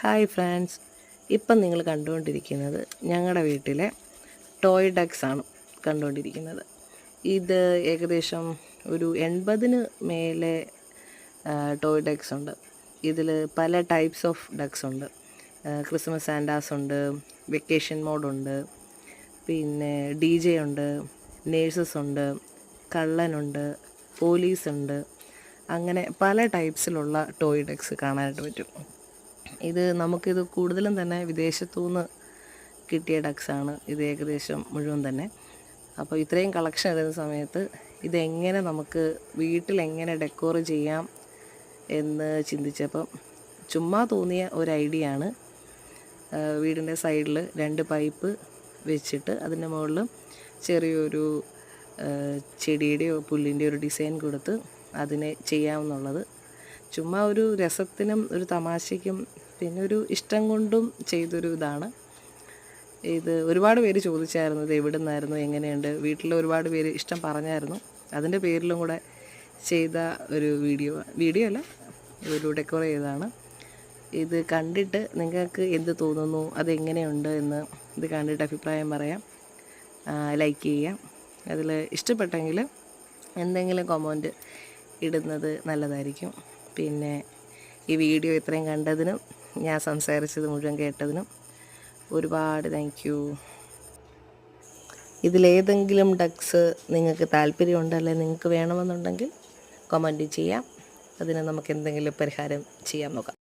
Hi friends, ഇപ്പം നിങ്ങൾ കണ്ടുകൊണ്ടിരിക്കുന്നത് ഞങ്ങളുടെ വീട്ടിലെ ടോയ് ഡക്സ് ആണ് കണ്ടുകൊണ്ടിരിക്കുന്നത്. ഇത് ഏകദേശം ഒരു 80 മേലെ ടോയ് ഡക്സ് ഉണ്ട്. ഇതിൽ പല ടൈപ്സ് ഓഫ് ഡക്സ് ഉണ്ട്. ക്രിസ്മസ് സാൻഡാസ് ഉണ്ട്, വെക്കേഷൻ മോഡുണ്ട്, പിന്നെ DJ ഉണ്ട്, നേഴ്സസ് ഉണ്ട്, കള്ളനുണ്ട്, പോലീസുണ്ട്. അങ്ങനെ പല ടൈപ്സിലുള്ള ടോയ് ഡക്സ് കാണാനായിട്ട് പറ്റും. നമുക്കിത് കൂടുതലും തന്നെ വിദേശത്തുനിന്ന് കിട്ടിയ ഡക്സാണ്. ഇത് ഏകദേശം മുഴുവൻ തന്നെ. അപ്പോൾ ഇത്രയും കളക്ഷൻ എടുക്കുന്ന സമയത്ത് ഇതെങ്ങനെ നമുക്ക് വീട്ടിലെങ്ങനെ ഡെക്കോർ ചെയ്യാം എന്ന് ചിന്തിച്ചപ്പം ചുമ്മാ തോന്നിയ ഒരു ഐഡിയ ആണ്. വീടിൻ്റെ സൈഡിൽ 2 പൈപ്പ് വെച്ചിട്ട് അതിൻ്റെ മുകളിൽ ചെറിയൊരു ചെടിയുടെയോ പുല്ലിൻ്റെയോ ഒരു ഡിസൈൻ കൊടുത്ത് അതിനെ ചെയ്യാമെന്നുള്ളത് ചുമ്മാ ഒരു രസത്തിനും ഒരു തമാശയ്ക്കും പിന്നെ ഒരു ഇഷ്ടം കൊണ്ടും ചെയ്തൊരു ഇതാണ്. ഇത് ഒരുപാട് പേര് ചോദിച്ചായിരുന്നു ഇത് എവിടെ നിന്നായിരുന്നു, എങ്ങനെയുണ്ട്. വീട്ടിൽ ഒരുപാട് പേര് ഇഷ്ടം പറഞ്ഞായിരുന്നു. അതിൻ്റെ പേരിലും കൂടെ ചെയ്ത ഒരു വീഡിയോ അല്ല, ഒരു ഡെക്കോർ ചെയ്തതാണ്. ഇത് കണ്ടിട്ട് നിങ്ങൾക്ക് എന്ത് തോന്നുന്നു, അതെങ്ങനെയുണ്ട് എന്ന് ഇത് കണ്ടിട്ട് അഭിപ്രായം പറയാം, ലൈക്ക് ചെയ്യാം. അതിൽ ഇഷ്ടപ്പെട്ടെങ്കിൽ എന്തെങ്കിലും കമൻറ്റ് ഇടുന്നത് നല്ലതായിരിക്കും. പിന്നെ ഈ വീഡിയോ ഇത്രയും കണ്ടതിനും ഞാൻ സംസാരിച്ചത് മുഴുവൻ കേട്ടതിനും ഒരുപാട് താങ്ക് യു. ഇതിലേതെങ്കിലും ഡക്സ് നിങ്ങൾക്ക് താല്പര്യമുണ്ടല്ലേ, നിങ്ങൾക്ക് വേണമെന്നുണ്ടെങ്കിൽ കമൻറ്റ് ചെയ്യാം. അതിന് നമുക്ക് എന്തെങ്കിലും പരിഹാരം ചെയ്യാൻ നോക്കാം.